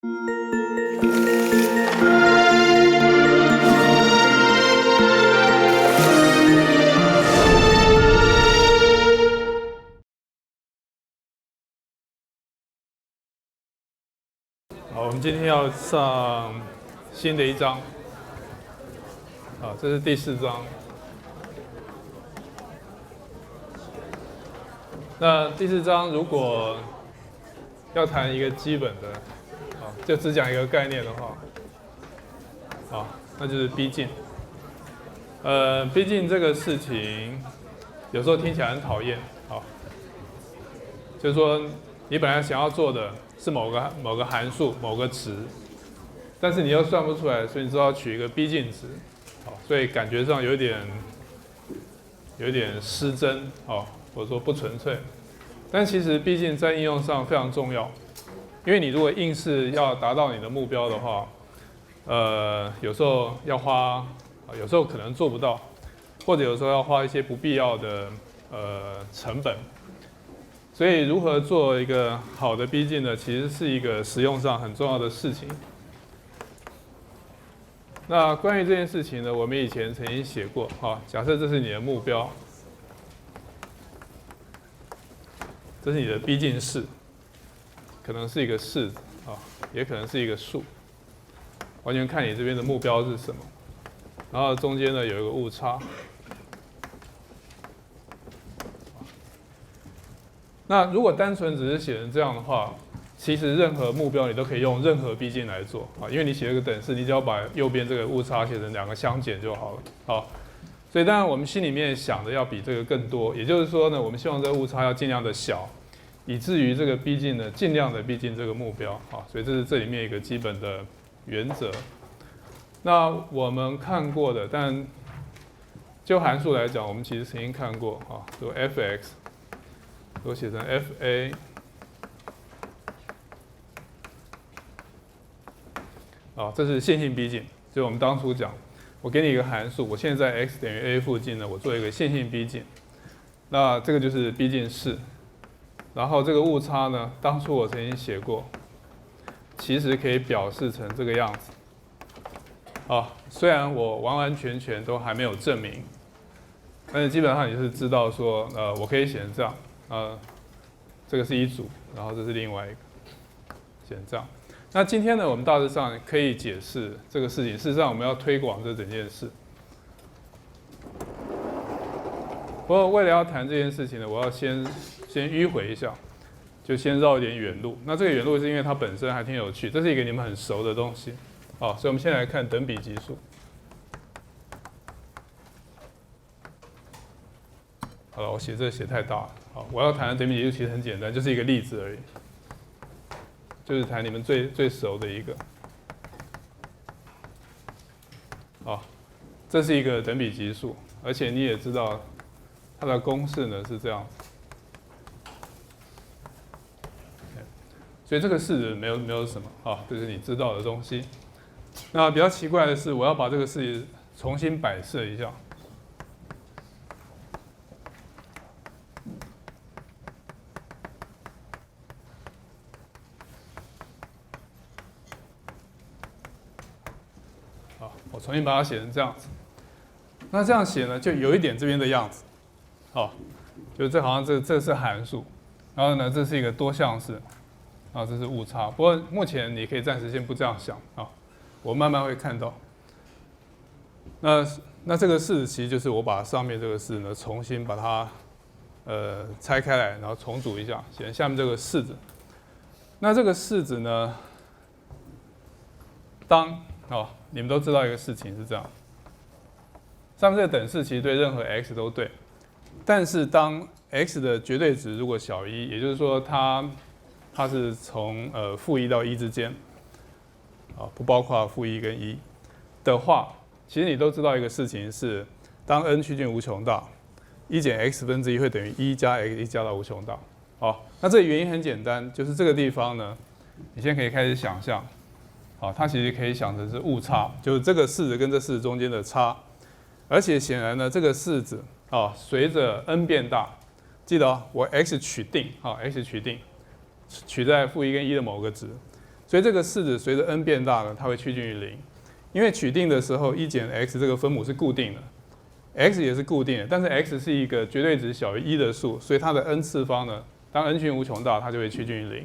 好，我们今天要上新的一章。这是第4章。那第4章如果要谈一个基本的，就只讲一个概念的话，那就是逼近。逼近这个事情，有时候听起来很讨厌，就是说你本来想要做的是某个函数、某个值，但是你又算不出来，所以你只好取一个逼近值，所以感觉上有点失真，或者说不纯粹。但其实逼近在应用上非常重要，因为你如果硬是要达到你的目标的话，有时候要花，有时候可能做不到，或者有时候要花一些不必要的成本。所以如何做一个好的逼近呢？其实是一个实用上很重要的事情。那关于这件事情呢，我们以前曾经写过，假设这是你的目标，这是你的逼近式，可能是一个式子，也可能是一个数，完全看你这边的目标是什么。然后中间呢有一个误差。那如果单纯只是写成这样的话，其实任何目标你都可以用任何逼近来做，因为你写了个等式，你只要把右边这个误差写成2个相减就好了。所以当然我们心里面想的要比这个更多，也就是说呢，我们希望这个误差要尽量的小，以至于这个逼近呢尽量的逼近这个目标。所以这是这里面一个基本的原则。那我们看过的，但就函数来讲，我们其实曾经看过，就 f(x) 我写成 fa， 这是线性逼近，就是我们当初讲，我给你一个函数，我现在在 x 等于 a 附近呢，我做一个线性逼近，那这个就是逼近式。然后这个误差呢，当初我曾经写过，其实可以表示成这个样子。虽然我完完全全都还没有证明，但是基本上你是知道说，我可以写成这样。这个是一组，然后这是另外一个，写成这样。那今天呢，我们大致上可以解释这个事情。事实上，我们要推广这整件事。不过，为了要谈这件事情呢，我要先迂回一下，就先绕一点远路。那这个远路是因为它本身还挺有趣，这是一个你们很熟的东西。所以我们先来看等比级数。好了，我写这个写太大了。我要谈的等比级数其实很简单，就是一个例子而已，就是谈你们最熟的一个。这是一个等比级数，而且你也知道它的公式呢是这样子。所以这个式没有什么，这是你知道的东西。那比较奇怪的是，我要把这个式重新摆设一下。我重新把它写成这样子。那这样写呢，就有一点这边的样子。就这好像这是函数，然后呢，这是一个多项式，然后这是误差。不过目前你可以暂时先不这样想我慢慢会看到。那这个式其实就是我把上面这个式呢重新把它拆开来，然后重组一下，写成下面这个式子。那这个式子呢，你们都知道一个事情是这样，上面这个等式其实对任何 x 都对，但是当 x 的绝对值如果小于1，也就是说它是从-1到1之间，不包括-1跟1的话，其实你都知道一个事情是，当 n 趋近无穷大，1减 x 分之1会等于1加 x 加到无穷大。那这个原因很简单，就是这个地方呢，你现在可以开始想象。它其实可以想成是误差，就是这个式子跟这式子中间的差。而且显然呢，这个式子随着 n 变大，记得我 x 取定，x 取定，取在-1跟1的某个值，所以这个式子随着 n 变大呢，它会趋近于0。因为取定的时候，1减 x 这个分母是固定的 ，x 也是固定的，但是 x 是一个绝对值小于1的数，所以它的 n 次方呢，当 n 趋近无穷大，它就会趋近于0。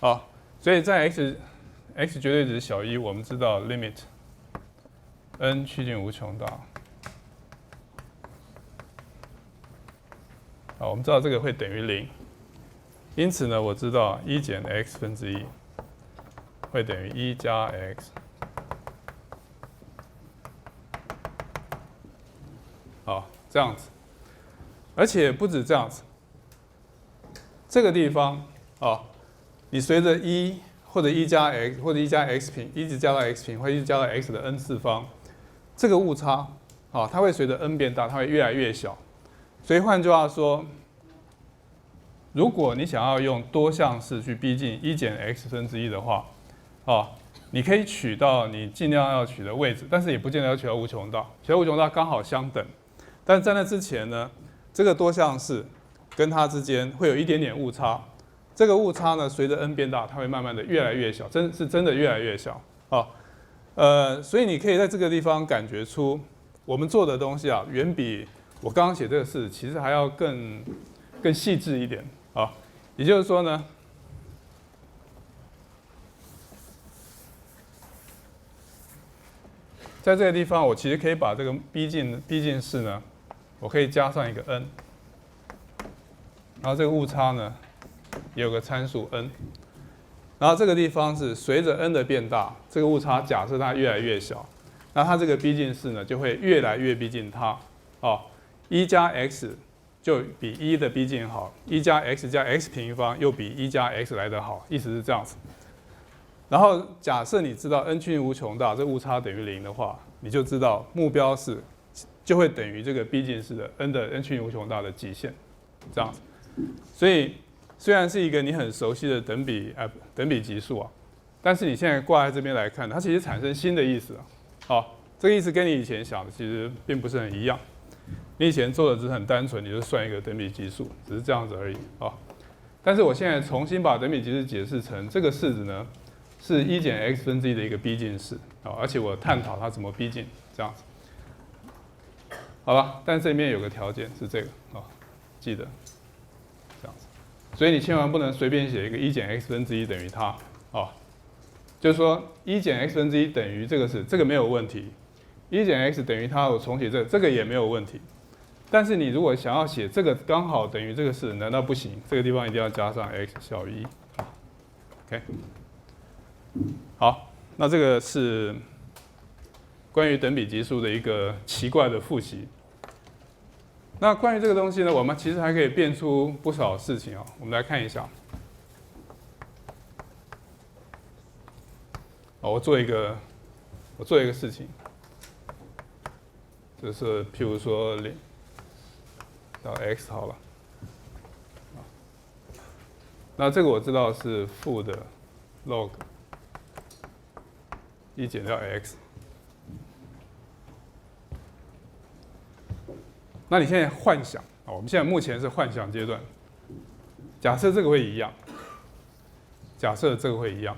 好，所以在 x 绝对值小于1，我们知道 limit n 趋近无穷大。好，我们知道这个会等于0，因此呢，我知道1减 x 分之1会等于1加 x。好，这样子，而且不止这样子，这个地方你随着1或者1加 x 或者1加 x 平一直加到 x 平，或者一直加到 x 的 n 次方，这个误差它会随着 n 变大，它会越来越小。所以换句话说，如果你想要用多项式去逼近1减 x 分之1的话，你可以取到你尽量要取的位置，但是也不见得要取到无穷大，取到无穷大刚好相等。但在那之前呢，这个多项式跟它之间会有一点点误差。这个误差呢，随着 n 变大，它会慢慢的越来越小，真的越来越小。所以你可以在这个地方感觉出，我们做的东西远比我刚刚写这个式其实还要更细致一点。也就是说呢，在这个地方，我其实可以把这个逼近式呢，我可以加上一个 n， 然后这个误差呢也有个参数 n， 然后这个地方是随着 n 的变大，这个误差假设它越来越小，那它这个逼近式呢就会越来越逼近它。1加 x 就比1的逼近好，1加 x 加 x 平方又比1加 x 来得好，意思是这样子。然后假设你知道 n 趋近无穷大，这误差等于0的话，你就知道目标式就会等于这个逼近式的 n 趋近无穷大的极限，这样子。所以虽然是一个你很熟悉的等比级数但是你现在挂在这边来看，它其实产生新的意思了。这个意思跟你以前想的其实并不是很一样。你以前做的只是很单纯，你就算一个等比级数，只是这样子而已但是我现在重新把等比级数解释成这个式子呢，是1减 x 分之1的一个逼近式而且我探讨它怎么逼近，这样子。好吧，但这里面有个条件是这个记得这样子。所以你千万不能随便写一个1减 x 分之1等于它就是说1减 x 分之1等于这个式，这个没有问题。1减 x 等于它，我重写这个也没有问题。但是你如果想要写这个刚好等于这个式，难道不行？这个地方一定要加上 x 小于1。OK， 好，那这个是关于等比级数的一个奇怪的复习。那关于这个东西呢，我们其实还可以变出不少事情我们来看一下。我做一个事情，就是譬如说0到 x 好了，那这个我知道是负的 log 1减掉 x。那你现在幻想我们现在目前是幻想阶段，假设这个会一样，假设这个会一样，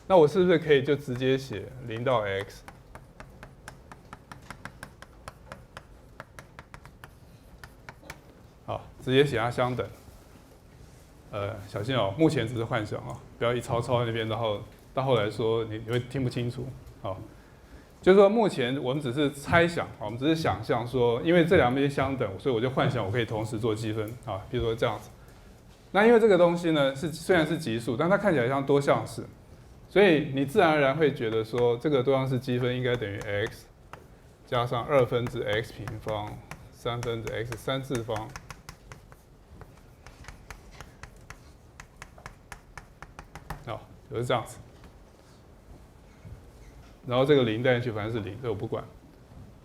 那我是不是可以就直接写0到 x？ 好，直接写它相等。小心目前只是幻想不要一抄在那边，然后到后来说你会听不清楚。就是说目前我们只是猜想，我们只是想象说，因为这两边相等，所以我就幻想我可以同时做积分比如说这样子。那因为这个东西呢虽然是级数，但它看起来像多项式，所以你自然而然会觉得说，这个多项式积分应该等于 x 加上2分之 x 平方3分之 x 3次方。就是这样子。然后这个0带进去，反正是0，这我不管。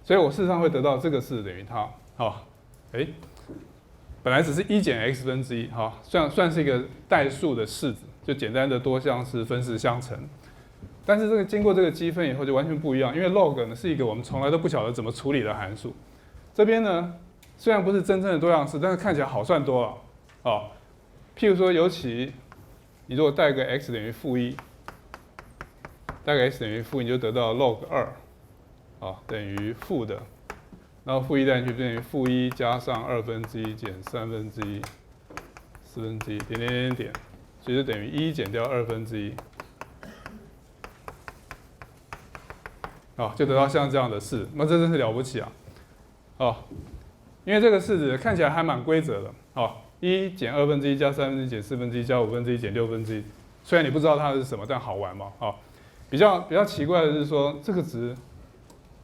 所以我事实上会得到这个式等于它。本来只是1减 x 分之1，算是一个代数的式子，就简单的多项式分式相乘。但是这个经过这个积分以后就完全不一样，因为 log 呢是一个我们从来都不晓得怎么处理的函数。这边呢虽然不是真正的多项式，但是看起来好算多了。譬如说，尤其你如果带个 x 等于-1，大概 x 等于负，你就得到 log2，等于负的，然后负1带进去变成负1加上1/2减1/3，4/1，点点点点，所以就等于1减掉1/2，就得到像这样的式，那这真是了不起啊！因为这个式子看起来还蛮规则的，1减1/2加1/3减1/4加1/5减1/6，虽然你不知道它是什么，但好玩嘛，比较奇怪的是说，这个值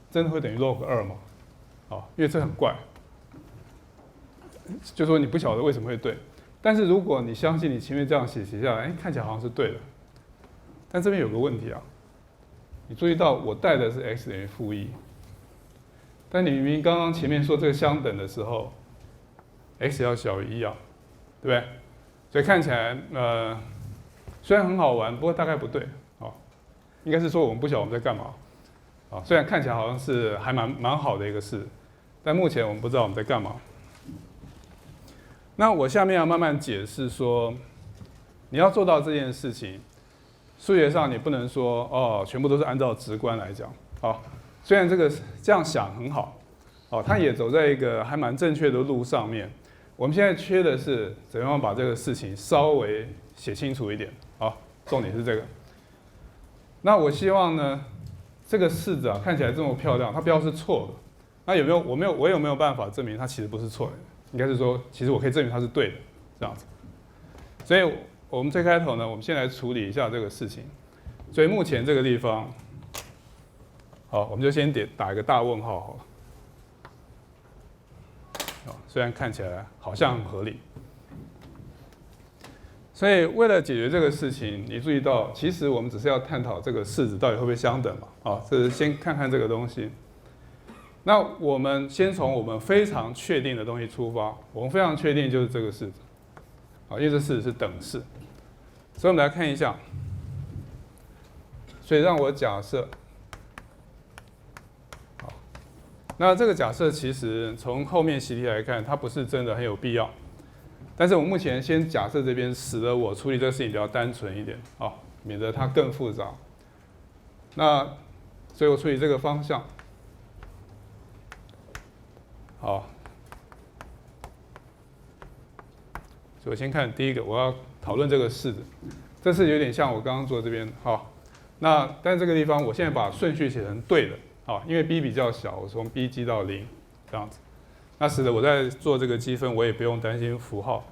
真的会等于 log2吗？因为这很怪，就说你不晓得为什么会对，但是如果你相信你前面这样写下来，看起来好像是对的，但这边有个问题你注意到我带的是 x 等于负1，但你明明刚刚前面说这个相等的时候 ，x 要小于1对不对？所以看起来虽然很好玩，不过大概不对应该是说我们不晓得我们在干嘛虽然看起来好像是还蛮好的一个事，但目前我们不知道我们在干嘛。那我下面要慢慢解释说，你要做到这件事情。数学上你不能说全部都是按照直观来讲虽然这样想很好它也走在一个还蛮正确的路上面。我们现在缺的是怎么样把这个事情稍微写清楚一点重点是这个。那我希望呢，这个式子看起来这么漂亮，它不要是错的。那我有没有办法证明它其实不是错的？应该是说，其实我可以证明它是对的，这样子。所以我们最开头呢，我们先来处理一下这个事情。所以目前这个地方，我们就先打一个大问号好了。虽然看起来好像很合理。所以为了解决这个事情，你注意到，其实我们只是要探讨这个式子到底会不会相等嘛？这是先看看这个东西。那我们先从我们非常确定的东西出发。我们非常确定就是这个式子，因为这式子是等式。所以我们来看一下。所以让我假设，那这个假设其实从后面习题来看，它不是真的很有必要。但是我目前先假设这边，使得我处理这个事情比较单纯一点免得它更复杂。那所以我处理这个方向。好，所以我先看第一个，我要讨论这个式子。这式有点像我刚刚做这边但这个地方我现在把顺序写成对的因为 b 比较小，我从 b 积到0这样子。那使得我在做这个积分，我也不用担心符号。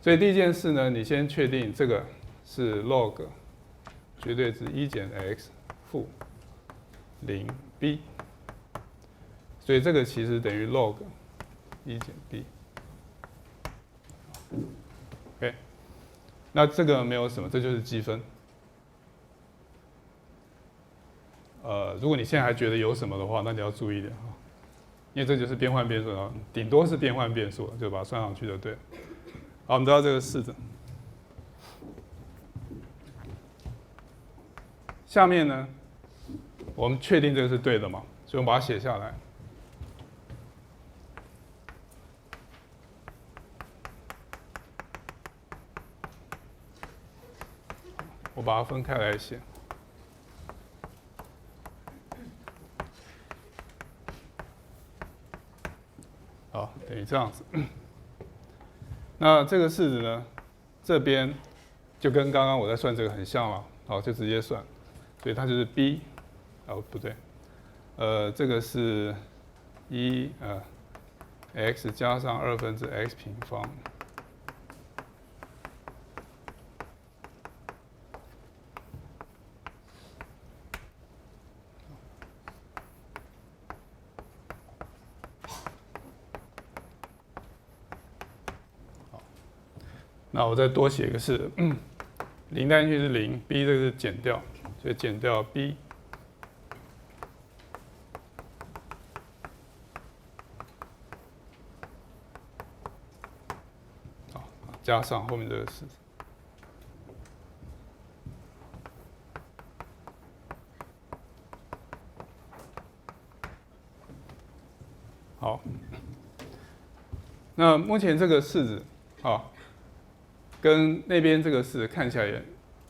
所以第一件事呢，你先确定这个是 log 绝对值1减 x 负0b， 所以这个其实等于 log 1减 b。OK， 那这个没有什么，这就是积分。如果你现在还觉得有什么的话，那你要注意一点因为这就是变换变数顶多是变换变数，就把它算上去就对了。好，我们得到这个式子。下面呢，我们确定这个是对的嘛，所以我们把它写下来。我把它分开来写。好，等于这样子。那这个式子呢，这边就跟刚刚我在算这个很像了，就直接算，所以它就是 b， 不对，这个是x 加上2x平方，那我再多写一个式，0带进去是0，b 这个是减掉，所以减掉 b。加上后面这个式子。好，那目前这个式子跟那边这个式看起来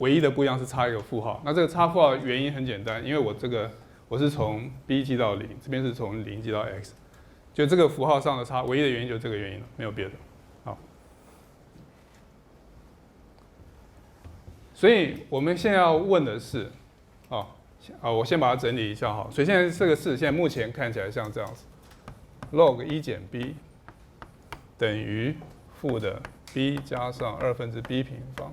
唯一的不一样是差一个负号。那这个差负号的原因很简单，因为我是从 b 记到0，这边是从0记到 x， 就这个符号上的差，唯一的原因就是这个原因了，没有别的。好，所以我们现在要问的是，我先把它整理一下哈。所以现在这个式现在目前看起来像这样子 ，log 1减 b 等于负的 b 加上2/b平方。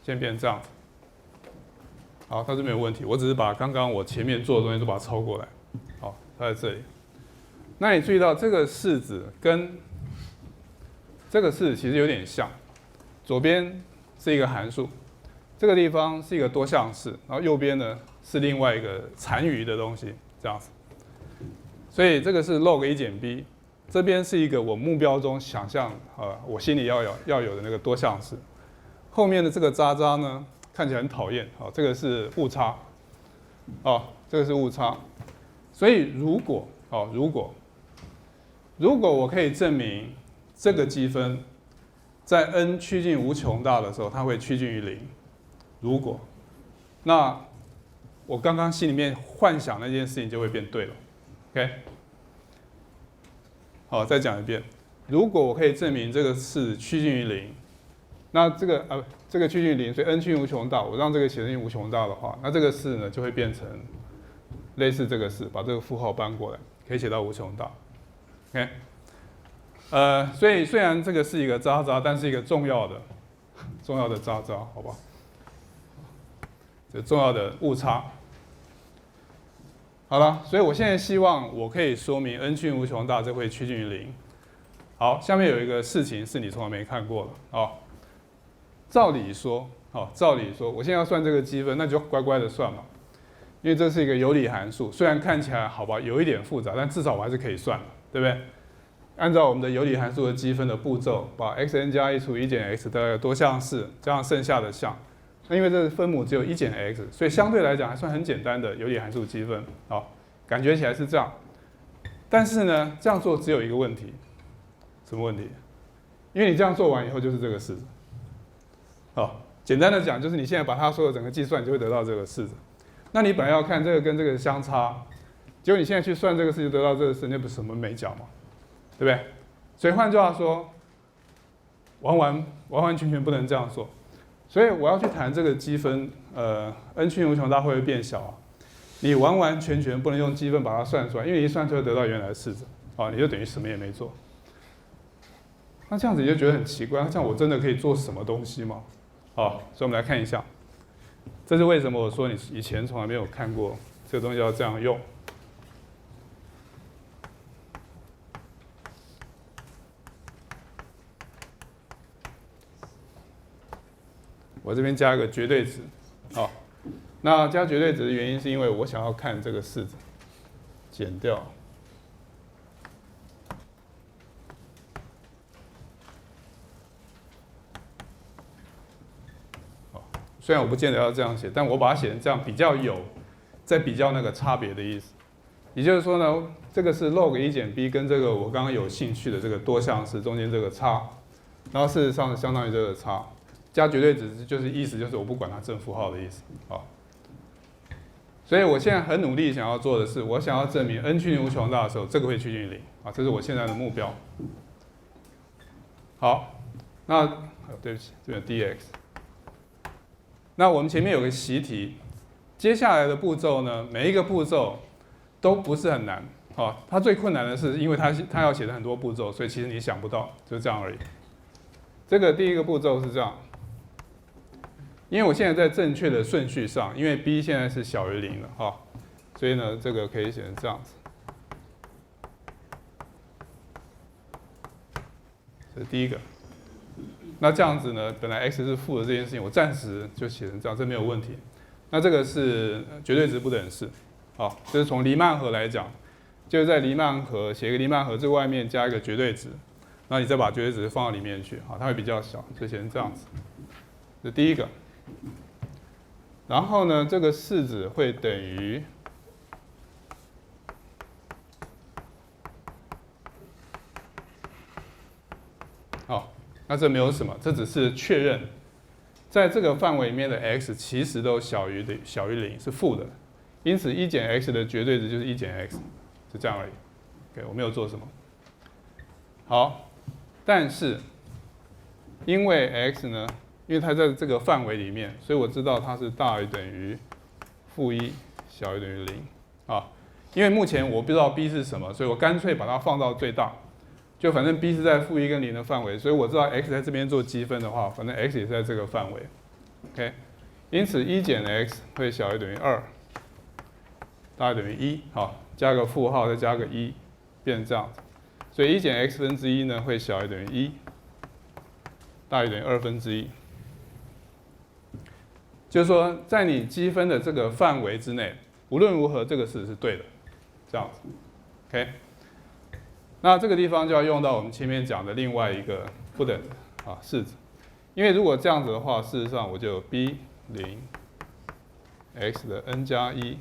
先变这样子，好，它是没有问题。我只是把刚刚我前面做的东西都把它抄过来，好，它在这里。那你注意到这个式子跟这个式子其实有点像，左边是一个函数，这个地方是一个多项式，然后右边呢是另外一个残余的东西，这样子。所以这个是 log 1减 b， 这边是一个我目标中想象我心里要有的那个多项式。后面的这个渣渣呢，看起来很讨厌，这个是误差，这个是误差。所以如果我可以证明这个积分在 n 趋近无穷大的时候，它会趋近于0，如果，那我刚刚心里面幻想那件事情就会变对了 ，OK？ 好，再讲一遍，如果我可以证明这个是趋近于0。那这个趋近于0，所以 n 趋近无穷大，我让这个写成无穷大的话，那这个式呢就会变成类似这个式，把这个负号搬过来，可以写到无穷大。OK， 所以虽然这个是一个渣渣，但是一个重要的渣渣，好吧？这重要的误差。好了，所以我现在希望我可以说明 n 趋近无穷大，这会趋近于0。好，下面有一个事情是你从来没看过的照理说，我现在要算这个积分，那就乖乖的算嘛，因为这是一个有理函数，虽然看起来好吧有一点复杂，但至少我还是可以算的，对不对？按照我们的有理函数的积分的步骤，把 xn 加1除1减 x 的多项式加上剩下的项，那因为这分母只有1减 x， 所以相对来讲还算很简单的有理函数积分，感觉起来是这样。但是呢，这样做只有一个问题，什么问题？因为你这样做完以后就是这个式子。简单的讲，就是你现在把它所有整个计算，你就会得到这个式子。那你本来要看这个跟这个相差，结果你现在去算这个式就得到这个式，那不是什么没讲嘛，对不对？所以换句话说，完完全全不能这样做。所以我要去谈这个积分，n 趋近无穷大会不会变小你完完全全不能用积分把它算出来，因为一算出来得到原来的式子，你就等于什么也没做。那这样子你就觉得很奇怪，那这样我真的可以做什么东西吗？所以我们来看一下，这是为什么我说你以前从来没有看过这个东西要这样用。我这边加一个绝对值，那加绝对值的原因是因为我想要看这个式子，减掉。虽然我不见得要这样写，但我把它写成这样比较有在比较那个差别的意思。也就是说呢，这个是 log 1减 b 跟这个我刚刚有兴趣的这个多项式中间这个差，然后事实上相当于这个差，加绝对值就是意思就是我不管它正负号的意思。所以我现在很努力想要做的是，我想要证明 n 趋近无穷大的时候，这个会趋近于0这是我现在的目标。好，那对不起，这边 dx。那我们前面有个习题，接下来的步骤呢，每一个步骤都不是很难，它最困难的是，因为它要写的很多步骤，所以其实你想不到，就这样而已。这个第一个步骤是这样，因为我现在在正确的顺序上，因为 b 现在是小于0了，所以呢，这个可以写成这样子。这是第一个。那这样子呢，本来 x 是负的这件事情，我暂时就写成这样，这没有问题。那这个是绝对值不等式，这是从黎曼河来讲，就是在黎曼河写一个黎曼河最外面加一个绝对值，然后你再把绝对值放到里面去，它会比较小，就写成这样子。这是第一个。然后呢，这个式子会等于好，那这没有什么，这只是确认，在这个范围里面的 x 其实都小于0，是负的，因此1减 x 的绝对值就是1减 x， 就这样而已。OK， 我没有做什么。好，但是因为 x 呢，因为它在这个范围里面，所以我知道它是大于等于-1，小于等于0啊。因为目前我不知道 b 是什么，所以我干脆把它放到最大。就反正 b 是在-1跟0的范围，所以我知道 x 在这边做积分的话，反正 x 也是在这个范围。OK， 因此1减 x 会小于等于2，大于等于1。好，加个负号，再加个1，变成这样子。所以1减 x 分之1呢会小于等于1，大于等于2分之1。就是说，在你积分的这个范围之内，无论如何这个式是对的，这样子。OK。那这个地方就要用到我们前面讲的另外一个不等的式子，因为如果这样子的话，事实上我就有 b0 x 的 n 加1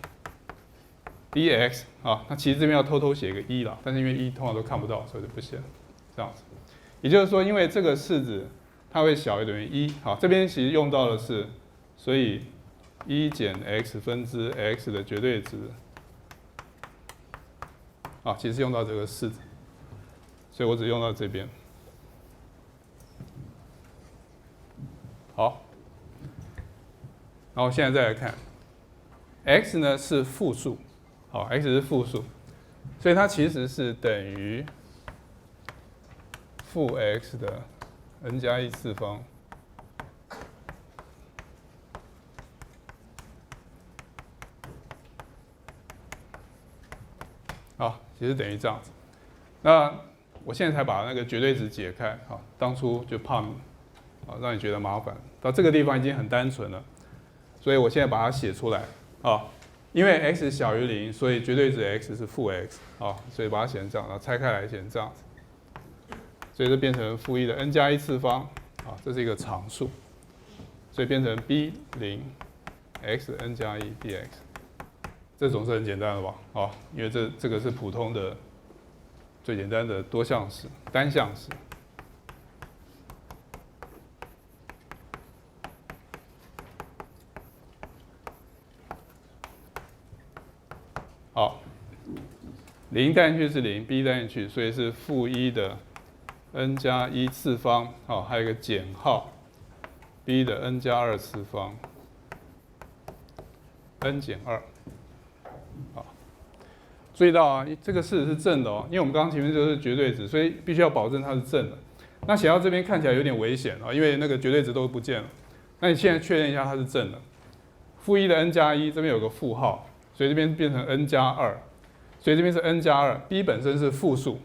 dx 啊，那其实这边要偷偷写一个1啦，但是因为1通常都看不到，所以就不写了，这样子。也就是说，因为这个式子它会小于等于1，好，这边其实用到的是，所以1减 x 分之 x 的绝对值啊，其实用到这个式子。所以我只用到这边。好，然后现在再来看 ，x 呢是负数，好 ，x 是负数，所以它其实是等于负 x 的 n 加1次方。好，其实等于这样子。那我现在才把那个绝对值解开，啊，当初就怕让你觉得麻烦，到这个地方已经很单纯了，所以我现在把它写出来，啊，因为 x 小于0，所以绝对值 x 是负 x， 啊，所以把它写成这样，然后拆开来写成这样子，所以就变成-1的 n 加1次方，啊，这是一个常数，所以变成 b0 x n 加1 dx， 这总是很简单了吧，啊，因为这个是普通的。最简单的多项式、单项式。好，0带进去是0 ，b 带进去，所以是-1的 n 加1次方，好，还有一个减号 b 的 n 加2次方 n 减2，好。注意到啊，这个式子是正的哦，因为我们刚刚前面就是绝对值，所以必须要保证它是正的。那写到这边看起来有点危险啊，因为那个绝对值都不见了。那你现在确认一下它是正的。-1的 n 加1这边有个负号，所以这边变成 n 加2，所以这边是 n 加2 ，b 本身是负数，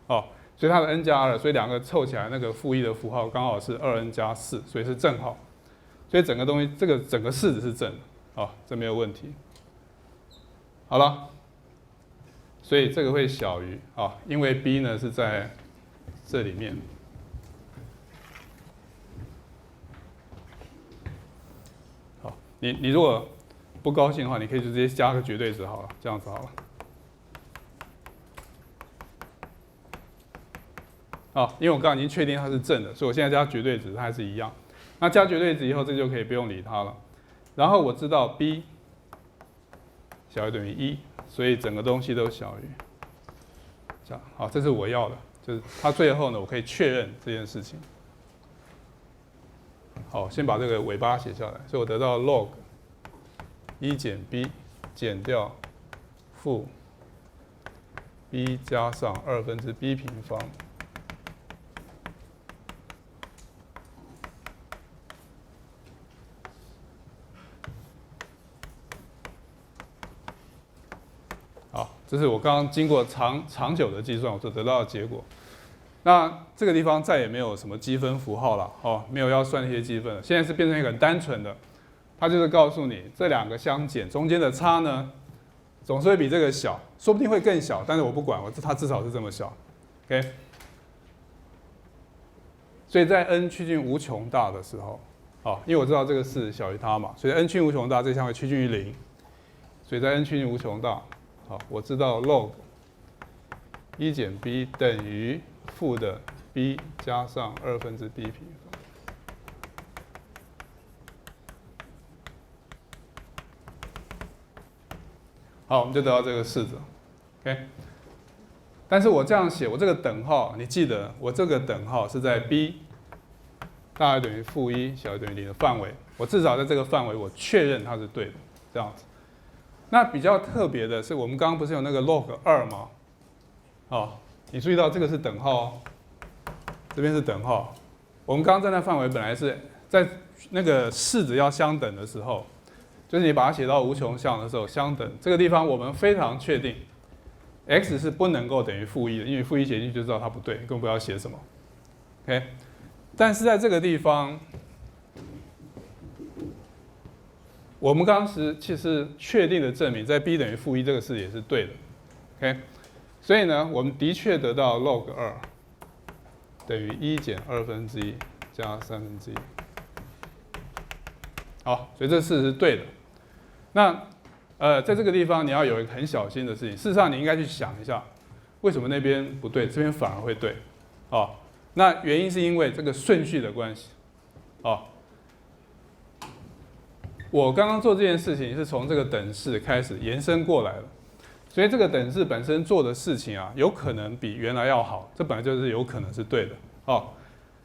哦，所以它的 n 加2，所以两个凑起来那个-1的符号刚好是2n 加4，所以是正号。所以整个东西这个整个式子是正的，啊，这没有问题。好了。所以这个会小于啊，因为 b 呢是在这里面。好，你如果不高兴的话，你可以就直接加个绝对值好了，这样子好了。好，因为我刚刚已经确定它是正的，所以我现在加绝对值，它还是一样。那加绝对值以后，这就可以不用理它了。然后我知道 b 小于等于1。所以整个东西都小于这样，好，这是我要的，就是它最后呢，我可以确认这件事情。好，先把这个尾巴写下来，所以我得到 log 1减 b 减掉负 b 加上2分之 b 平方。这是我刚刚经过长久的计算，我所得到的结果。那这个地方再也没有什么积分符号了，哦，没有要算那些积分了。现在是变成一个很单纯的，它就是告诉你这两个相减中间的差呢，总是会比这个小，说不定会更小，但是我不管，它至少是这么小 ，OK。所以在 n 趋近无穷大的时候，好，因为我知道这个4小于它嘛，所以 n 趋无穷大，这项会趋近于0，所以在 n 趋近无穷大，好，我知道 log 1减 b 等于负的 b 加上2分之 b 平方。好，我们就得到这个式子 ，OK。但是我这样写，我这个等号，你记得我这个等号是在 b 大于等于-1小于等于0的范围，我至少在这个范围我确认它是对的，这样子。那比较特别的是，我们刚刚不是有那个 log 2吗？好，你注意到这个是等号哦，这边是等号。我们刚刚在那范围本来是在那个式子要相等的时候，就是你把它写到无穷项的时候相等，这个地方我们非常确定 x 是不能够等于-1的，因为-1写进去就知道它不对，更不要写什么。OK， 但是在这个地方，我们当时其实确定的证明，在 b 等于-1这个式也是对的。OK， 所以呢，我们的确得到 log 2等于1减2分之1加3分之1。好，所以这式是对的。那在这个地方你要有一个很小心的事情，事实上你应该去想一下，为什么那边不对，这边反而会对？哦，那原因是因为这个顺序的关系。哦，我刚刚做这件事情是从这个等式开始延伸过来的，所以这个等式本身做的事情啊，有可能比原来要好，这本来就是有可能是对的。哦，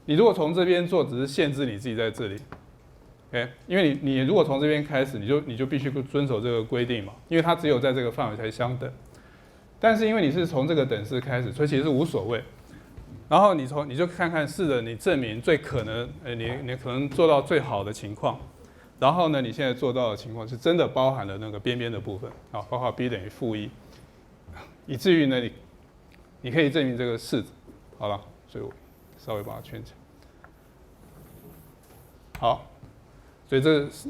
你如果从这边做，只是限制你自己在这里。OK， 因为你如果从这边开始，你就必须遵守这个规定嘛，因为它只有在这个范围才相等。但是因为你是从这个等式开始，所以其实是无所谓。然后你就看看试着你证明最可能，你可能做到最好的情况。然后呢，你现在做到的情况是真的包含了那个边边的部分，啊，包括 b 等于-1，以至于呢你可以证明这个式子。好了，所以我稍微把它圈起来。好。所以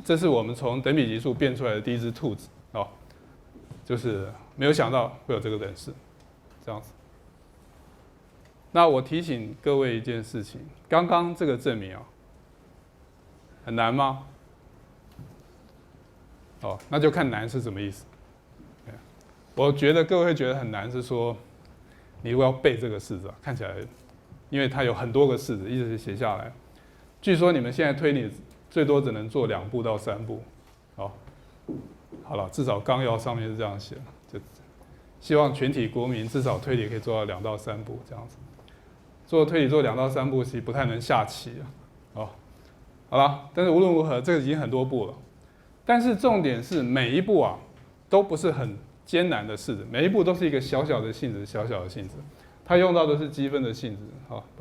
这是我们从等比级数变出来的第一只兔子哦，就是没有想到会有这个等式，这样子。那我提醒各位一件事情，刚刚这个证明啊，很难吗？哦，那就看难是什么意思。我觉得各位会觉得很难，是说你如果要背这个式子啊，看起来，因为它有很多个式子，一直写下来。据说你们现在推理最多只能做2步到3步，好了，至少纲要上面是这样写的，就希望全体国民至少推理可以做到2到3步这样子。做推理做2到3步，其实不太能下棋啊。好了，但是无论如何，这个已经很多步了。但是重点是每一步啊，都不是很艰难的式子，每一步都是一个小小的性质，小小的性质。它用到的是积分的性质，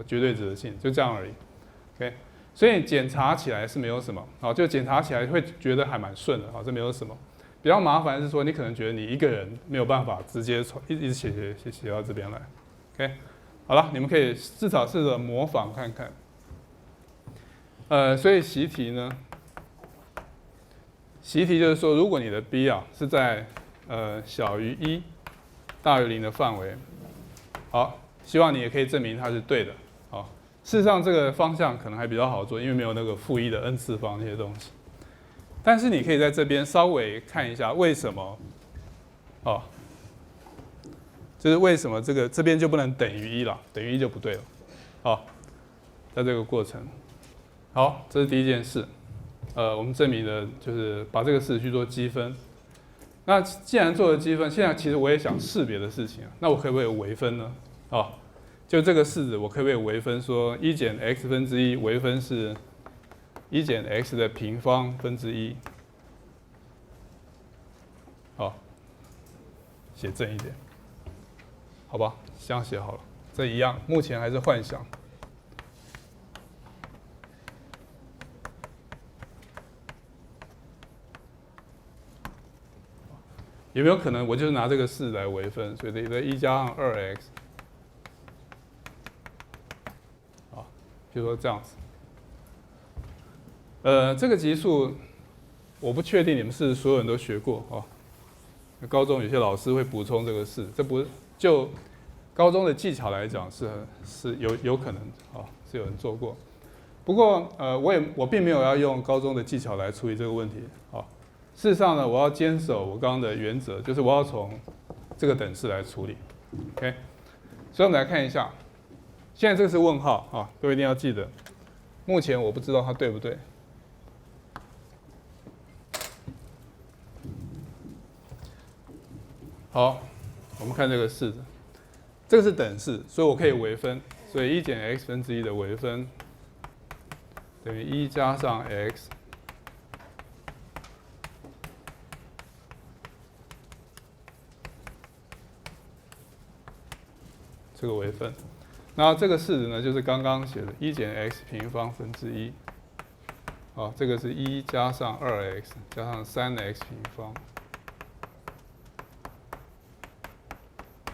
绝对值的性质，就这样而已。OK。所以检查起来是没有什么，就检查起来会觉得还蛮顺的，这没有什么。比较麻烦的是说，你可能觉得你一个人没有办法直接一直写到这边来。OK， 好了，你们可以至少试着模仿看看。所以习题呢，习题就是说，如果你的 b 啊是在小于1大于0的范围，好，希望你也可以证明它是对的。事实上，这个方向可能还比较好做，因为没有那个-1的 n 次方那些东西。但是你可以在这边稍微看一下为什么，就是为什么这边就不能等于1了，等于1就不对了。在这个过程，好，这是第一件事。我们证明的就是把这个式去做积分。那既然做了积分，现在其实我也想试别的事情啊，那我可不可以有微分呢？就这个式子，我可不可以微分说1减x分之1，微分是1减x 的平方分之1。好，写正一点，好吧，这样写好了。这一样，目前还是幻想。有没有可能我就是拿这个式来微分，所以这个1加上2x。比如说这样子，这个级数我不确定你们是所有人都学过高中有些老师会补充这个式，这不就高中的技巧来讲是有可能是有人做过。不过我并没有要用高中的技巧来处理这个问题。好，事实上呢，我要坚守我刚刚的原则，就是我要从这个等式来处理。OK， 所以我们来看一下，现在这个是问号啊，各位一定要记得。目前我不知道它对不对。好，我们看这个式子，这个是等式，所以我可以微分，所以1减 x 分之1的微分等于1加上 x 这个微分。那这个式子呢，就是刚刚写的1减 x 平方分之1。好，这个是1加上2x 加上3x 平方。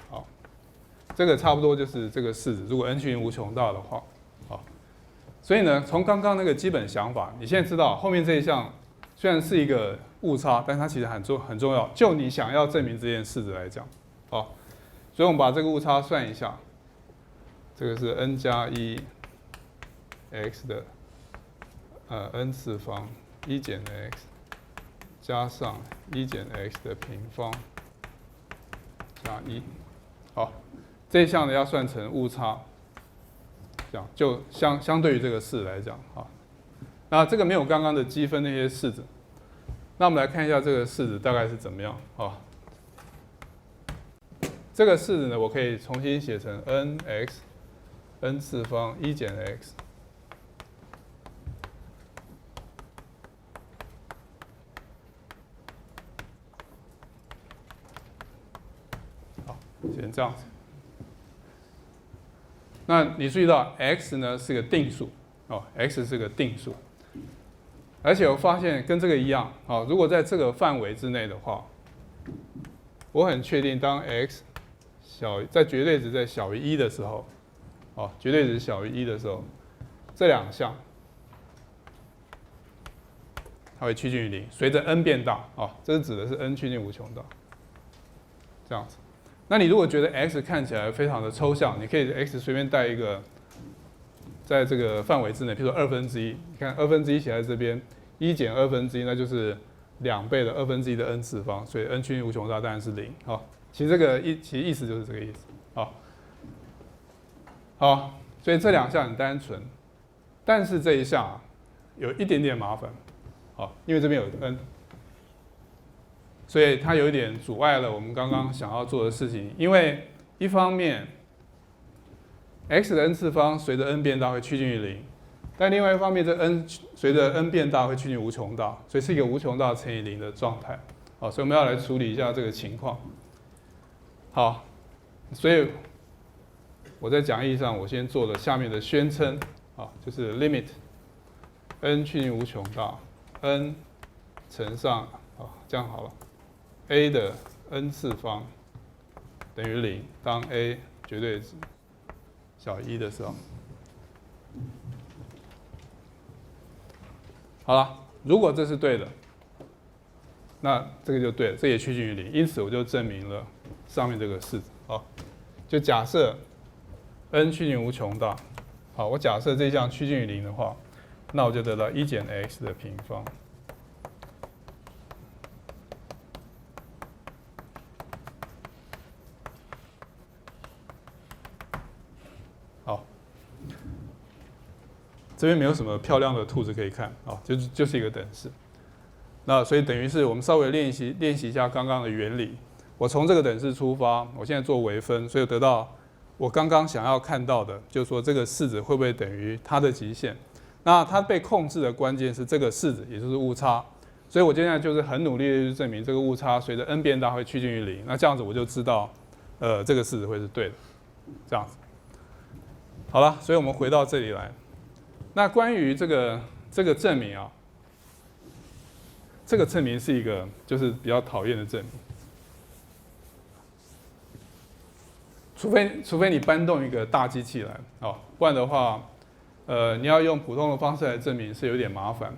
好，这个差不多就是这个式子。如果 n 趋近无穷大的话，好，所以呢，从刚刚那个基本想法，你现在知道后面这一项虽然是一个误差，但它其实很重要。就你想要证明这件式子来讲，好，所以我们把这个误差算一下。这个是 n 加1 x 的n 次方1减 x 加上1减 x 的平方加1。好，这一项呢要算成误差，这样就相对于这个式来讲啊。那这个没有刚刚的积分那些式子。那我们来看一下这个式子大概是怎么样啊？这个式子呢，我可以重新写成 n次方1减 x 好，写成这样子。那你注意到 x 呢是个定数哦 ，x 是个定数，而且我发现跟这个一样啊，如果在这个范围之内的话，我很确定当 x 在绝对值在小于1的时候。哦，绝对值小于1的时候，这两项它会趋近于0，随着 n 变大啊，这是指的是 n 趋近无穷大，这样子。那你如果觉得 x 看起来非常的抽象，你可以 x 随便带一个，在这个范围之内，比如说1/2，你看1/2写在这边，1减1/2，那就是2倍的1/2的 n 次方，所以 n 趋近无穷大当然是0。好，其实这个其实意思就是这个意思。好。好，所以这两项很单纯，但是这一项啊有一点点麻烦，好，因为这边有 n， 所以它有一点阻碍了我们刚刚想要做的事情。因为一方面 x 的 n 次方随着 n 变大会趋近于0，但另外一方面这 n 随着 n 变大会趋近于无穷大，所以是一个无穷大乘以0的状态。好，所以我们要来处理一下这个情况。好，所以我在讲义上，我先做了下面的宣称，啊，就是 limit n 趋近无穷大 n 乘上啊，这样好了 ，a 的 n 次方等于0，当 a 绝对值小于1的时候。好了，如果这是对的，那这个就对了，这也趋近于0，因此我就证明了上面这个式子。好，就假设 n 趋近无穷大，好，我假设这项趋近于0的话，那我就得到1减 x 的平方。好，这边没有什么漂亮的兔子可以看啊，就是一个等式。那所以等于是我们稍微练习一下刚刚的原理。我从这个等式出发，我现在做微分，所以得到我刚刚想要看到的，就是说这个式子会不会等于它的极限？那它被控制的关键是这个式子，也就是误差。所以我现在就是很努力的去证明这个误差随着 n 变大会趋近于0。那这样子我就知道，这个式子会是对的。这样子，好了，所以我们回到这里来。那关于这个证明啊，这个证明是一个就是比较讨厌的证明。除非你搬动一个大机器来哦，不然的话，你要用普通的方式来证明是有点麻烦。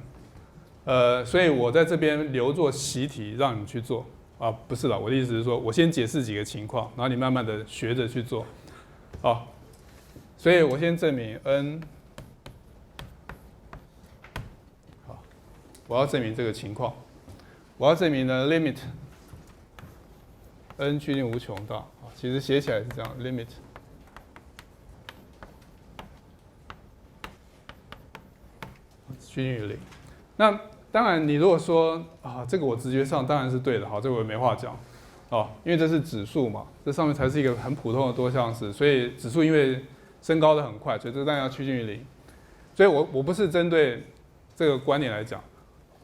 所以我在这边留作习题让你们去做啊，不是了，我的意思是说，我先解释几个情况，然后你慢慢的学着去做。好，所以我先证明 n 我要证明这个情况，我要证明呢 limit n 趋近无穷大，其实写起来是这样 limit 趋近于0。那当然，你如果说这个我直觉上当然是对的，好，这个我也没话讲，因为这是指数嘛，这上面才是一个很普通的多项式，所以指数因为升高的很快，所以这当然要趋近于0。所以我不是针对这个观点来讲，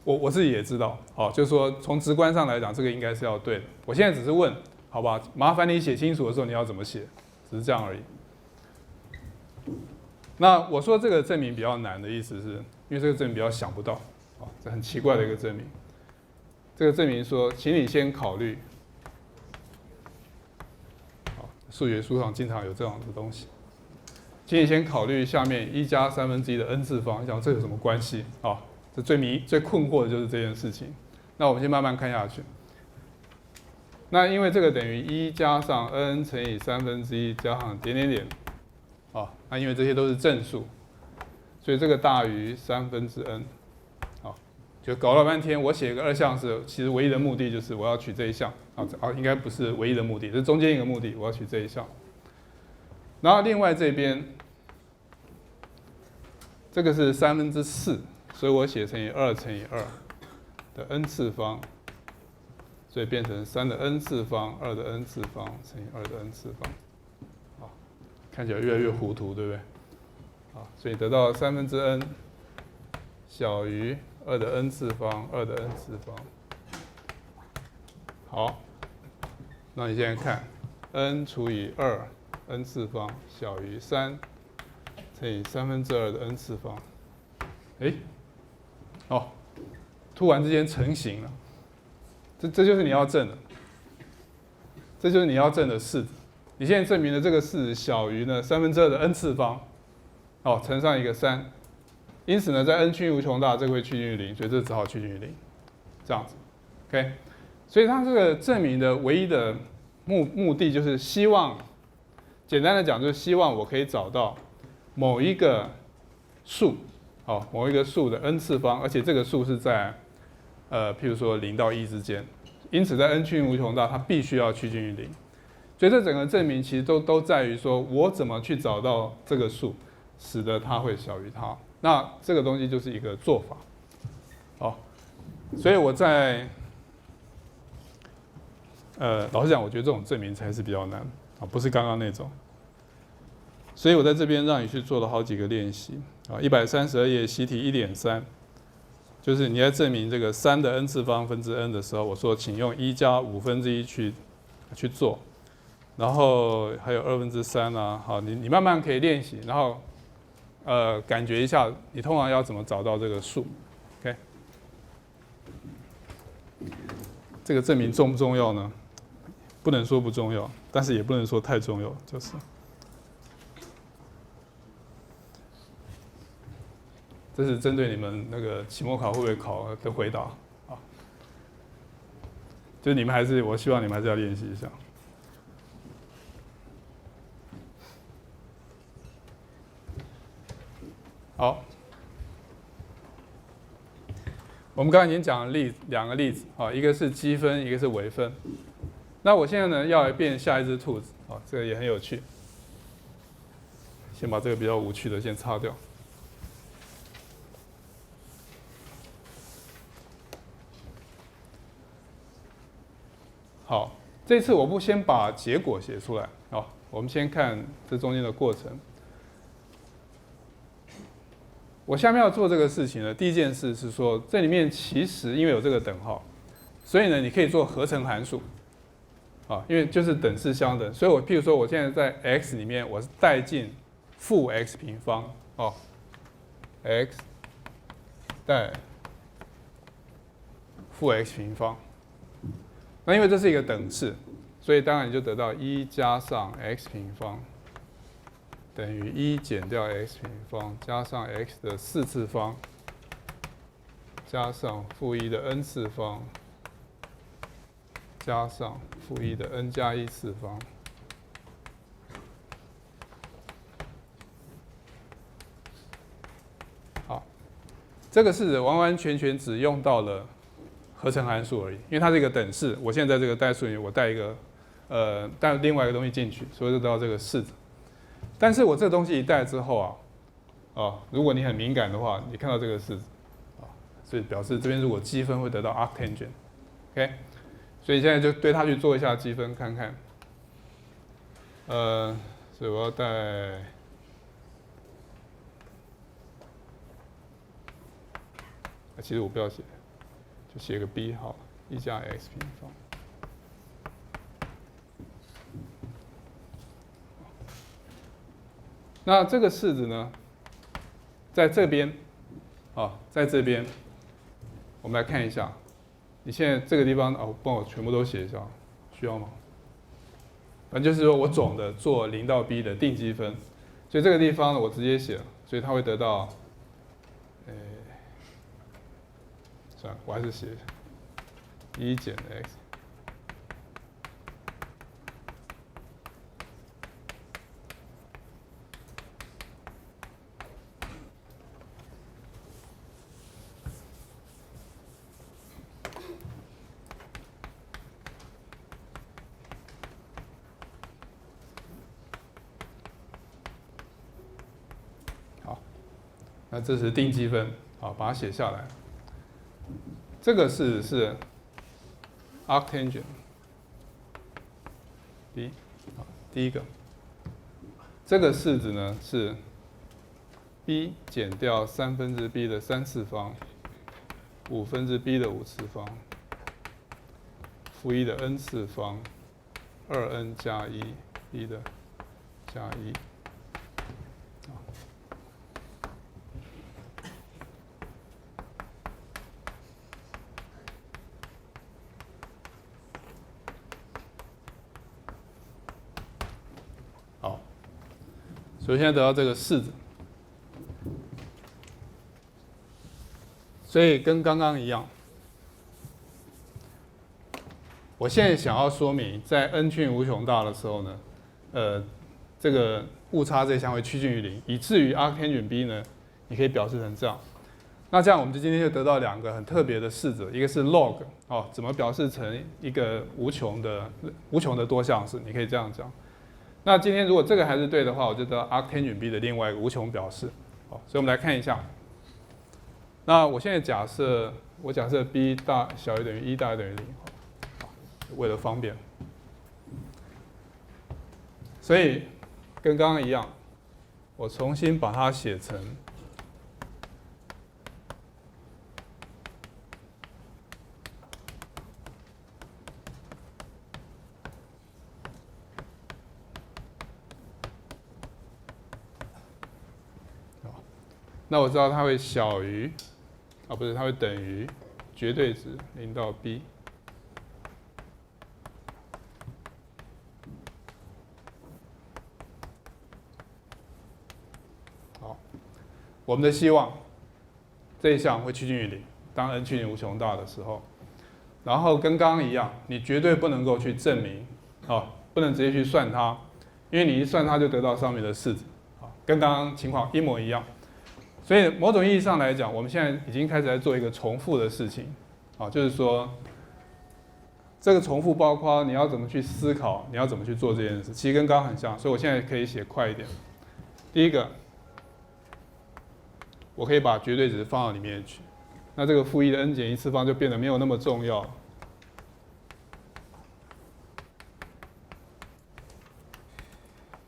我自己也知道，就是说从直观上来讲，这个应该是要对的。我现在只是问，好吧，麻烦你写清楚的时候你要怎么写，只是这样而已。那我说这个证明比较难的意思是，因为这个证明比较想不到，这很奇怪的一个证明。这个证明说，请你先考虑，数学书上经常有这样的东西，请你先考虑下面1加1/3的 n 次方，你想这有什么关系啊？这最困惑的就是这件事情。那我们先慢慢看下去。那因为这个等于1加上 n 乘以1/3加上点点点，那因为这些都是正数，所以这个大于n/3，就搞了半天，我写一个2项式，其实唯一的目的就是我要取这一项，应该不是唯一的目的，这是中间一个目的，我要取这一项。然后另外这边，这个是4/3，所以我写乘以2乘以2的 n 次方，所以变成3的 n 次方，2的 n 次方乘以2的 n 次方。看起来越来越糊涂，对不对？所以得到n小于2的 n 次方，2的 n 次方。好，那你现在看 n 除以2n 次方小于3乘以2/3的 n 次方。突然之间成型了，这就是你要证的，这就是你要证的式子。你现在证明了这个式子小于呢2/3的 n 次方，乘上一个3，因此呢，在 n 趋近无穷大，这个会趋近于0，所以这只好趋近于0，这样子 ，OK。所以它这个证明的唯一的目的就是希望，简单的讲就是希望我可以找到某一个数，某一个数的 n 次方，而且这个数是在譬如说0到1之间，因此在 n 趋近无穷大，它必须要趋近于0。所以这整个证明其实都在于说我怎么去找到这个数，使得它会小于它。那这个东西就是一个做法，所以我在老实讲，我觉得这种证明才是比较难不是刚刚那种。所以我在这边让你去做了好几个练习132页习题 1.3， 就是你在证明这个3的 n 次方分之 n 的时候，我说请用1加1/5去做。然后还有3/2啊，好，你慢慢可以练习，然后感觉一下你通常要怎么找到这个数 ，OK？ 这个证明重不重要呢？不能说不重要，但是也不能说太重要，就是。这是针对你们那个期末考会不会考的回答啊？就是你们我希望你们还是要练习一下。好，我们刚才已经讲了两个例子，一个是积分，一个是微分。那我现在呢要来变下一只兔子，这个也很有趣。先把这个比较无趣的先擦掉。好，这次我不先把结果写出来，我们先看这中间的过程。我下面要做这个事情呢，第一件事是说，这里面其实因为有这个等号，所以呢，你可以做合成函数，因为就是等式相等，所以譬如说，我现在在 x 里面，我是带进负 x 平方，x 带负 x 平方。那因为这是一个等式，所以当然你就得到1加上 x 平方等于1减掉 x 平方加上 x 的4次方加上负1的 n 次方加上负1的 n 加1次方。好，这个式子完完全全只用到了合成函数而已，因为它是一个等式。我现在在这个代数里面，我带一个带另外一个东西进去，所以就得到这个式子。但是我这个东西一带之后如果你很敏感的话，你看到这个式子所以表示这边如果积分会得到 arctangent，OK， 所以现在就对它去做一下积分看看。所以我要带。其实我不要写，就写个 b 好了，1加 x 平方。那这个式子呢，在这边，在这边，我们来看一下。你现在这个地方帮我全部都写一下，需要吗？反正就是说我总的做0到 b 的定积分，所以这个地方呢我直接写了，所以它会得到，算了，我还是写1减 x。好，那这是定积分，好，把它写下来。这个是 arctangent b， 第一个。这个式子呢是 b 减掉b 的3次方，b 的5次方，负1的 n 次方，2n 加1 b 的加1。所以现在得到这个式子，所以跟刚刚一样，我现在想要说明，在 n 趋近无穷大的时候呢，这个误差这项会趋近于0，以至于 arctangent b 呢，你可以表示成这样。那这样我们今天就得到2个很特别的式子，一个是 log， 怎么表示成一个无穷的多项式，你可以这样讲。那今天如果这个还是对的话，我就得到 arctangent b 的另外一个无穷表示。好，所以我们来看一下。那我现在假设 b 小于等于1，大于等于0，为了方便。所以跟刚刚一样，我重新把它写成那我知道它会小于，不是，它会等于绝对值0到 b。好，我们的希望这一项会趋近于0，当 n 趋近无穷大的时候。然后跟刚刚一样，你绝对不能够去证明，不能直接去算它，因为你一算它就得到上面的式子，跟刚刚情况一模一样。所以某种意义上来讲，我们现在已经开始在做一个重复的事情，就是说，这个重复包括你要怎么去思考，你要怎么去做这件事，其实跟刚刚很像，所以我现在可以写快一点。第一个，我可以把绝对值放到里面去，那这个负1的 n 减1次方就变得没有那么重要了。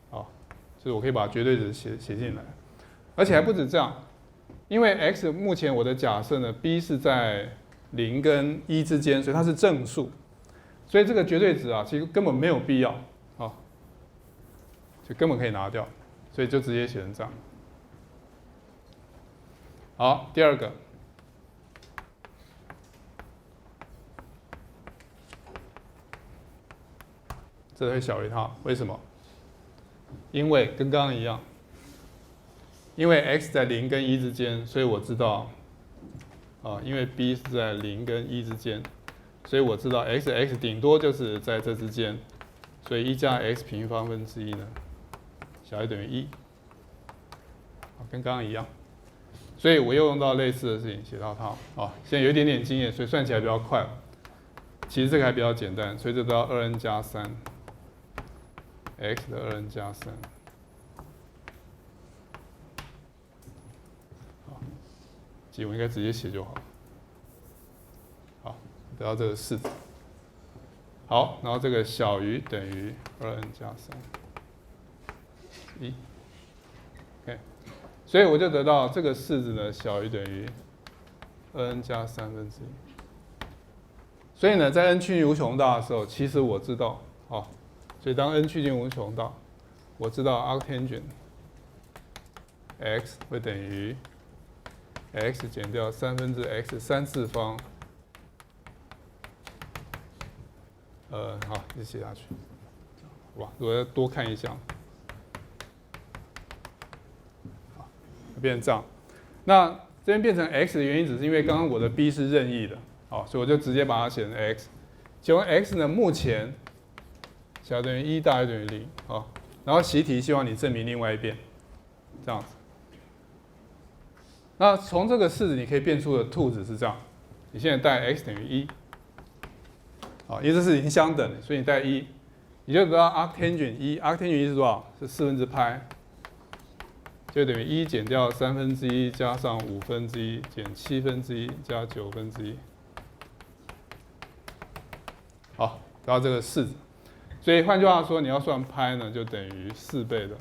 好，就是我可以把绝对值写进来，而且还不止这样。因为 x 目前我的假设呢 ，b 是在0跟1之间，所以它是正数，所以这个绝对值其实根本没有必要，就根本可以拿掉，所以就直接写成这样。好，第二个，这会小于它，为什么？因为跟刚刚一样。因为 x 在0跟1之间，所以我知道，因为 b 是在0跟1之间，所以我知道 x 顶多就是在这之间，所以1加 x 平方分之1呢，小于等于1，跟刚刚一样。所以我又用到类似的事情写到它。现在有一点点经验，所以算起来比较快。其实这个还比较简单，所以这得到2n加3 x 的2n加3。其实我应该直接写就好。好，得到这个式子。好，然后这个小于等于2n加3 1。OK， 所以我就得到这个式子呢小于等于2n加1/3。所以呢，在 n 趋近无穷大的时候，其实我知道，所以当 n 趋近无穷大，我知道 arctangent x 会等于 x 减掉x3 次方。好，就写下去。哇，我要多看一项。好，变成这样。那这边变成 x 的原因，只是因为刚刚我的 b 是任意的，所以我就直接把它写成 x。请问 x 呢，目前小于等于1大于等于0，然后习题希望你证明另外一边，这样子。那从这个式子你可以变出的兔子是这样，你现在带 x 等于1。因为这是已经相等的，所以你带1，你就得到 arctangent 1，arctangent 1是多少？是4/π，就等于1减掉1/3加上1/5减1/7加9/1。好，得到这个式子。所以换句话说，你要算π呢，就等于4倍的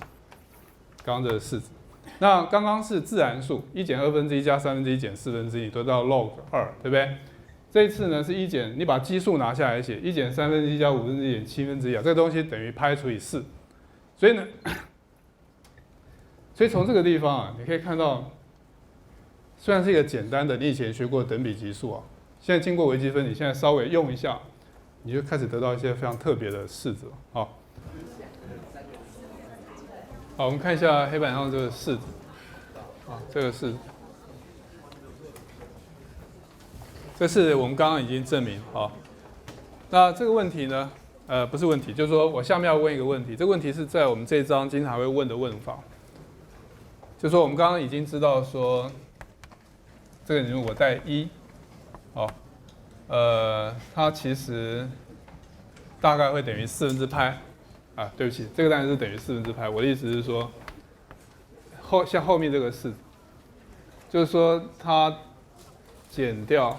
刚刚这个式子。那刚刚是自然数，1减1/2加1/3减1/4，你得到 log 2，对不对？这一次呢是1减，你把基数拿下来写，1减1/3加1/5减1/7，这个东西等于π除以4。所以呢，所以从这个地方你可以看到，虽然是一个简单的，你以前学过等比级数现在经过微积分，你现在稍微用一下，你就开始得到一些非常特别的式子了。好，我们看一下黑板上这个式子，这个式子。这是我们刚刚已经证明。那这个问题呢，不是问题，就是说我下面要问一个问题。这个问题是在我们这一章经常会问的问法，就是说我们刚刚已经知道说，这个如果带1，它其实大概会等于4/π。对不起，这个当然是等于4/π。我的意思是说，像后面这个式子，就是说它减掉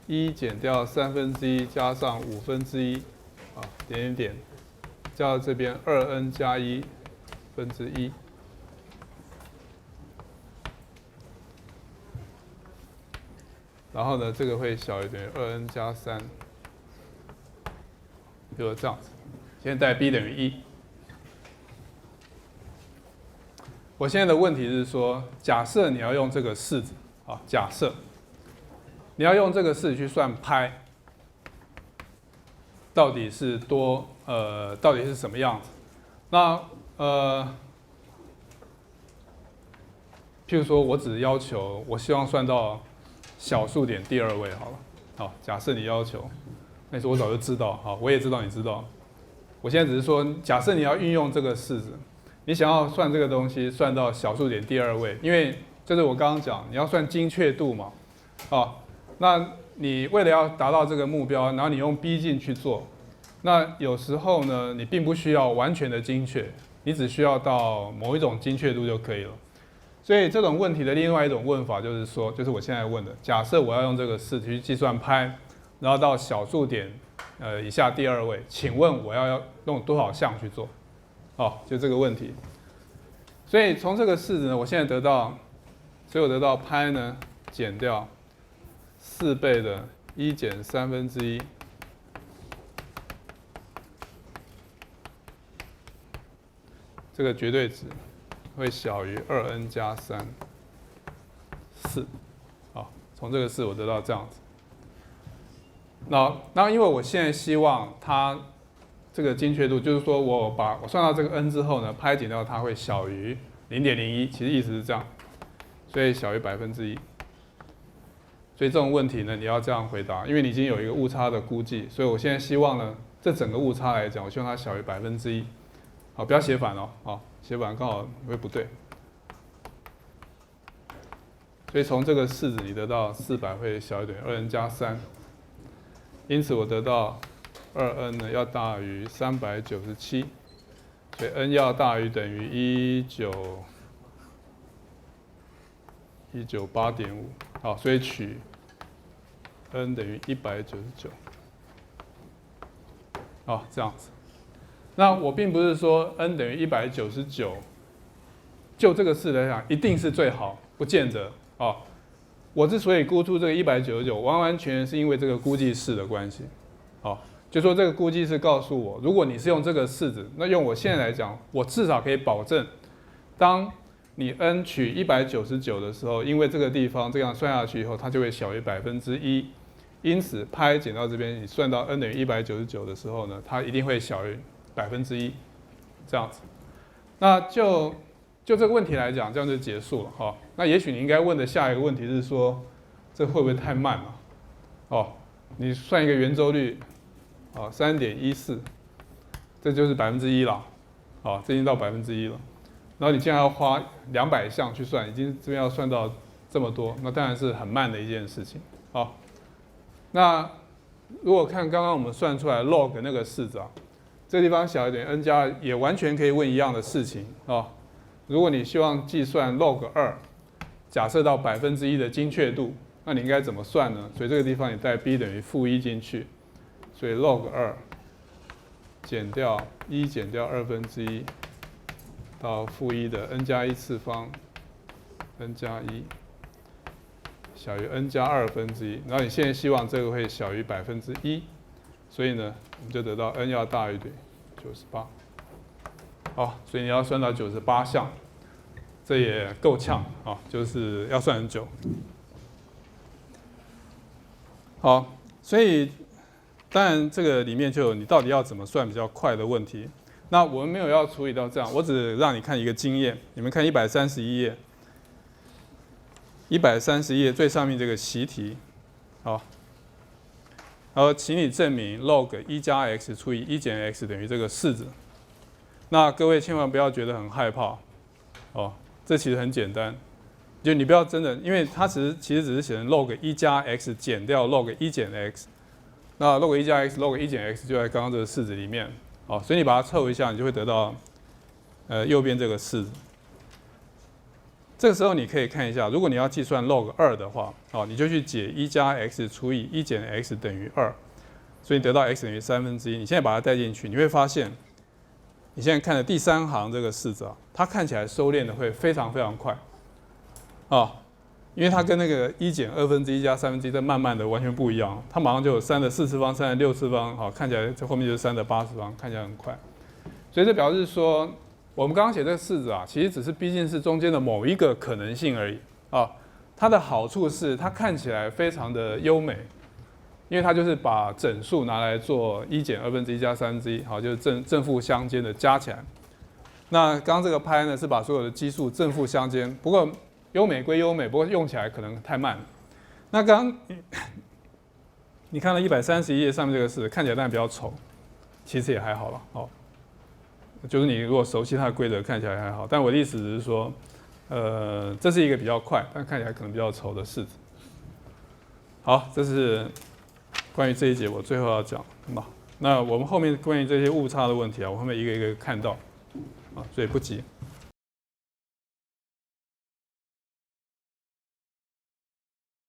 1减掉1/3加上1/5，点，加到这边2n加1/1，然后呢，这个会小于等于2n加3，就是这样子。现在带 b 等于1。我现在的问题是说，假设你要用这个式子，假设你要用这个式子去算π，到底是到底是什么样子？那譬如说我只要求，我希望算到小数点第2位好了。假设你要求，那时候我早就知道，我也知道你知道。我现在只是说，假设你要运用这个式子，你想要算这个东西算到小数点第2位，因为就是我刚刚讲，你要算精确度嘛，那你为了要达到这个目标，然后你用逼近去做，那有时候呢，你并不需要完全的精确，你只需要到某一种精确度就可以了。所以这种问题的另外一种问法就是说，就是我现在问的，假设我要用这个式去计算π，然后到小数点以下第2位，请问我要用多少项去做？就这个问题。所以从这个式子呢，我现在得到，所以我得到π呢减掉4倍的1减1/3，这个绝对值会小于2n加3 4。从这个式我得到这样子。那因为我现在希望它这个精确度，就是说我算到这个 n 之后呢，π减掉它会小于0.01，其实意思是这样，所以小于1%。所以这种问题呢，你要这样回答，因为你已经有一个误差的估计，所以我现在希望呢，这整个误差来讲，我希望它小于1%。不要写反写反刚好会不对。所以从这个式子你得到400会小于等于2n加3，因此我得到2n 呢要大于397，所以 n 要大于等于198.5，好，所以取 n 等于199，好，这样子。那我并不是说 n 等于199，就这个式来讲一定是最好，不见得啊。我之所以估出这个199，完完全全是因为这个估计式的关系。好，就说这个估计式告诉我，如果你是用这个式子，那用我现在来讲，我至少可以保证，当你 n 取199的时候，因为这个地方这样算下去以后，它就会小于1%。因此，派减到这边，你算到 n 等于199的时候呢，它一定会小于1%，这样子。那就这个问题来讲，这样就结束了哈。那也许你应该问的下一个问题是说，这会不会太慢了？哦，你算一个圆周率，啊3.14，这就是1%了，啊，这已经到1%了。然后你现在要花200项去算，已经这边要算到这么多，那当然是很慢的一件事情。好，那如果看刚刚我们算出来 log 那个式子啊，这个地方小一点 n 加也完全可以问一样的事情啊。如果你希望计算 log 2，假设到1%的精确度，那你应该怎么算呢？所以这个地方你带 b 等于-1进去，所以 log 2减掉1减掉1/2到-1的 n 加1次方 n 加1小于 n 加1/2，然后你现在希望这个会小于1%，所以呢，我们就得到 n 要大于等于98。好，所以你要算到98项，这也够呛啊，就是要算很久。好，所以当然这个里面就有你到底要怎么算比较快的问题。那我们没有要处理到这样，我只让你看一个经验。你们看131页，130页最上面这个习题，好，然后请你证明 log 1加 x 除以1减 x 等于这个式子。那各位千万不要觉得很害怕，哦，这其实很简单，就你不要真的，因为它其实只是写成 log 1加 x 减掉 log 1减 x， 那 log 1加 x、log 1减 x 就在刚刚这个式子里面，哦，所以你把它凑一下，你就会得到右边这个式子。这个时候你可以看一下，如果你要计算 log 2的话，哦，你就去解1加 x 除以1减 x 等于2，所以得到 x 等于1/3。你现在把它带进去，你会发现，你现在看的第3行这个式子啊，它看起来收敛的会非常非常快，啊，因为它跟那个1减1/2加1/3这慢慢的完全不一样，它马上就有3的4次方、3的6次方，好，看起来这后面就是3的8次方，看起来很快。所以这表示说，我们刚刚写这个式子啊，其实只是毕竟是中间的某一个可能性而已啊。它的好处是它看起来非常的优美，因为它就是把整数拿来做1减1/2加1/3，好，就是正负相间的加起来。那刚刚这个派呢是把所有的基数正负相间，不过优美归优美，不过用起来可能太慢了。那刚刚你看到131页上面这个式子，看起来当然比较丑，其实也还好了，哦。就是你如果熟悉它的规则，看起来还好。但我的意思只是说，这是一个比较快，但看起来可能比较丑的式子。好，这是关于这一节我最后要讲的。那我们后面关于这些误差的问题啊，我后面一个一个看到，啊，所以不急。